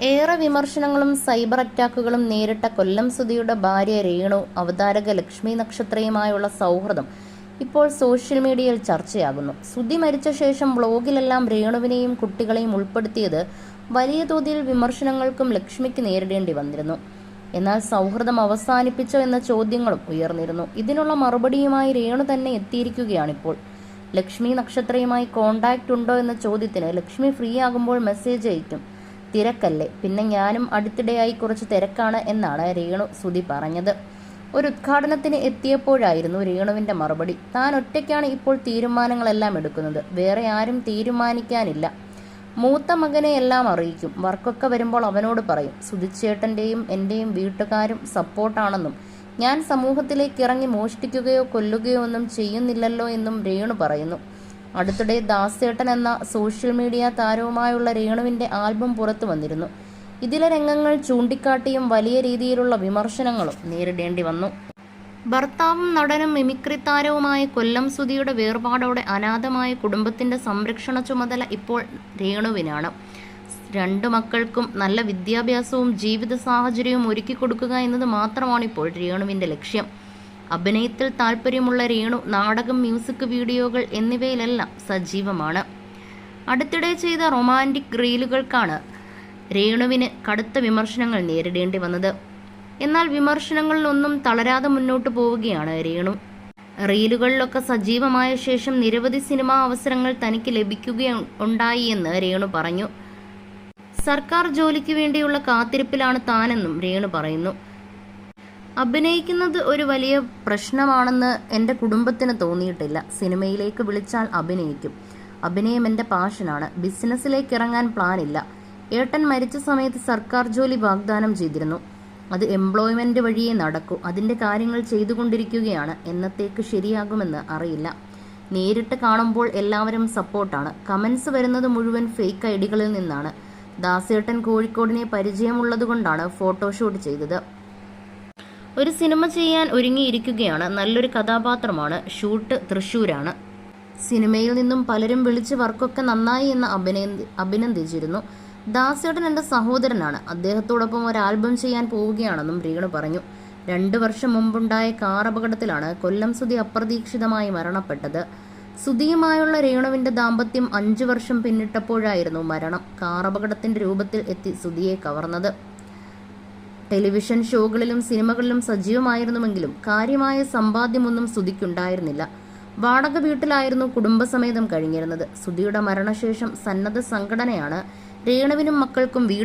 ഏറെ വിമർശനങ്ങളും സൈബർ അറ്റാക്കുകളും നേരിട്ട കൊല്ലം സുധിയുടെ ഭാര്യ രേണു അവതാരക ലക്ഷ്മി നക്ഷത്രയുമായുള്ള സൗഹൃദം ഇപ്പോൾ സോഷ്യൽ മീഡിയയിൽ ചർച്ചയാകുന്നു. സുധി മരിച്ച ശേഷം വ്ളോഗിലെല്ലാം രേണുവിനെയും കുട്ടികളെയും ഉൾപ്പെടുത്തിയത് വലിയ തോതിൽ വിമർശനങ്ങൾക്കും ലക്ഷ്മിക്ക് നേരിടേണ്ടി വന്നിരുന്നു. എന്നാൽ സൗഹൃദം അവസാനിപ്പിച്ചോ എന്ന ചോദ്യങ്ങളും ഉയർന്നിരുന്നു. ഇതിനുള്ള മറുപടിയുമായി രേണു തന്നെ എത്തിയിരിക്കുകയാണിപ്പോൾ. ലക്ഷ്മി നക്ഷത്രയുമായി കോണ്ടാക്ട് ഉണ്ടോ എന്ന ചോദ്യത്തിന് ലക്ഷ്മി ഫ്രീ ആകുമ്പോൾ മെസ്സേജ് അയക്കും, തിരക്കല്ലേ, പിന്നെ ഞാനും അടുത്തിടെയായി കുറച്ച് തിരക്കാണ് എന്നാണ് രേണു സുധി പറഞ്ഞത്. ഒരു ഉദ്ഘാടനത്തിന് എത്തിയപ്പോഴായിരുന്നു രേണുവിന്റെ മറുപടി. താൻ ഒറ്റയ്ക്കാണ് ഇപ്പോൾ തീരുമാനങ്ങളെല്ലാം എടുക്കുന്നത്, വേറെ ആരും തീരുമാനിക്കാനില്ല. മൂത്ത മകനെ എല്ലാം അറിയിക്കും, വർക്കൊക്കെ വരുമ്പോൾ അവനോട് പറയും. സുധിച്ചേട്ടൻ്റെയും എൻ്റെയും വീട്ടുകാരും സപ്പോർട്ടാണെന്നും ഞാൻ സമൂഹത്തിലേക്ക് ഇറങ്ങി മോഷ്ടിക്കുകയോ കൊല്ലുകയോ ഒന്നും ചെയ്യുന്നില്ലല്ലോ എന്നും രേണു പറയുന്നു. അടുത്തിടെ ദാസേട്ടൻ എന്ന സോഷ്യൽ മീഡിയ താരവുമായുള്ള രേണുവിന്റെ ആൽബം പുറത്തു വന്നിരുന്നു. ഇതിലെ രംഗങ്ങൾ ചൂണ്ടിക്കാട്ടിയും വലിയ രീതിയിലുള്ള വിമർശനങ്ങളും നേരിടേണ്ടി വന്നു. ഭർത്താവും നടനും മിമിക്രി താരവുമായ കൊല്ലം സുധിയുടെ വേർപാടോടെ അനാഥമായ കുടുംബത്തിന്റെ സംരക്ഷണ ചുമതല ഇപ്പോൾ രേണുവിനാണ്. 2 മക്കൾക്കും നല്ല വിദ്യാഭ്യാസവും ജീവിത സാഹചര്യവും ഒരുക്കി കൊടുക്കുക എന്നത് മാത്രമാണ് ഇപ്പോൾ രേണുവിന്റെ ലക്ഷ്യം. അഭിനയത്തിൽ താല്പര്യമുള്ള രേണു നാടകം, മ്യൂസിക് വീഡിയോകൾ എന്നിവയിലെല്ലാം സജീവമാണ്. അടുത്തിടെ ചെയ്ത റൊമാൻറ്റിക് റീലുകൾക്കാണ് രേണുവിന് കടുത്ത വിമർശനങ്ങൾ നേരിടേണ്ടി വന്നത്. എന്നാൽ വിമർശനങ്ങളിലൊന്നും തളരാതെ മുന്നോട്ട് പോവുകയാണ് രേണു. റീലുകളിലൊക്കെ സജീവമായ ശേഷം നിരവധി സിനിമാ അവസരങ്ങൾ തനിക്ക് ലഭിക്കുകയുണ്ടായി എന്ന് രേണു പറഞ്ഞു. സർക്കാർ ജോലിക്ക് വേണ്ടിയുള്ള കാത്തിരിപ്പിലാണ് താനെന്നും രേണു പറയുന്നു. അഭിനയിക്കുന്നത് ഒരു വലിയ പ്രശ്നമാണെന്ന് എൻ്റെ കുടുംബത്തിന് തോന്നിയിട്ടില്ല. സിനിമയിലേക്ക് വിളിച്ചാൽ അഭിനയിക്കും. അഭിനയം എൻ്റെ പാഷനാണ്. ബിസിനസ്സിലേക്ക് ഇറങ്ങാൻ പ്ലാനില്ല. ഏട്ടൻ മരിച്ച സമയത്ത് സർക്കാർ ജോലി വാഗ്ദാനം ചെയ്തിരുന്നു. അത് എംപ്ലോയ്മെന്റ് വഴിയേ നടക്കൂ. അതിൻ്റെ കാര്യങ്ങൾ ചെയ്തുകൊണ്ടിരിക്കുകയാണ്. എന്നത്തേക്ക് ശരിയാകുമെന്ന് അറിയില്ല. നേരിട്ട് കാണുമ്പോൾ എല്ലാവരും സപ്പോർട്ടാണ്. കമൻസ് വരുന്നത് മുഴുവൻ ഫേക്ക് ഐഡികളിൽ നിന്നാണ്. ദാസേട്ടൻ കോഴിക്കോടിനെ പരിചയമുള്ളതുകൊണ്ടാണ് ഫോട്ടോഷൂട്ട് ചെയ്തത്. ഒരു സിനിമ ചെയ്യാൻ ഒരുങ്ങിയിരിക്കുകയാണ്. നല്ലൊരു കഥാപാത്രമാണ്. ഷൂട്ട് തൃശ്ശൂരാണ്. സിനിമയിൽ നിന്നും പലരും വിളിച്ച് വർക്കൊക്കെ നന്നായി എന്ന് അഭിനന്ദിച്ചിരുന്നു. ദാസേട്ടൻ എൻ്റെ സഹോദരനാണ്. അദ്ദേഹത്തോടൊപ്പം ഒരു ആൽബം ചെയ്യാൻ പോവുകയാണെന്നും രേണു പറഞ്ഞു. 2 വർഷം മുമ്പുണ്ടായ കാർ അപകടത്തിലാണ് കൊല്ലം സുധി അപ്രതീക്ഷിതമായി മരണപ്പെട്ടത്. സുധിയുമായുള്ള രേണുവിന്റെ ദാമ്പത്യം 5 വർഷം പിന്നിട്ടപ്പോഴായിരുന്നു മരണം. കാർ അപകടത്തിന്റെ രൂപത്തിൽ എത്തി സുധിയെ കവർന്നത്. ടെലിവിഷൻ ഷോകളിലും സിനിമകളിലും സജീവമായിരുന്നുവെങ്കിലും കാര്യമായ സമ്പാദ്യമൊന്നും സുധിക്കുണ്ടായിരുന്നില്ല. വാടക വീട്ടിലായിരുന്നു കുടുംബസമേതം കഴിഞ്ഞിരുന്നത്. സുധിയുടെ മരണശേഷം സന്നദ്ധ സംഘടനയാണ് രേണുവിനും മക്കൾക്കും വീട്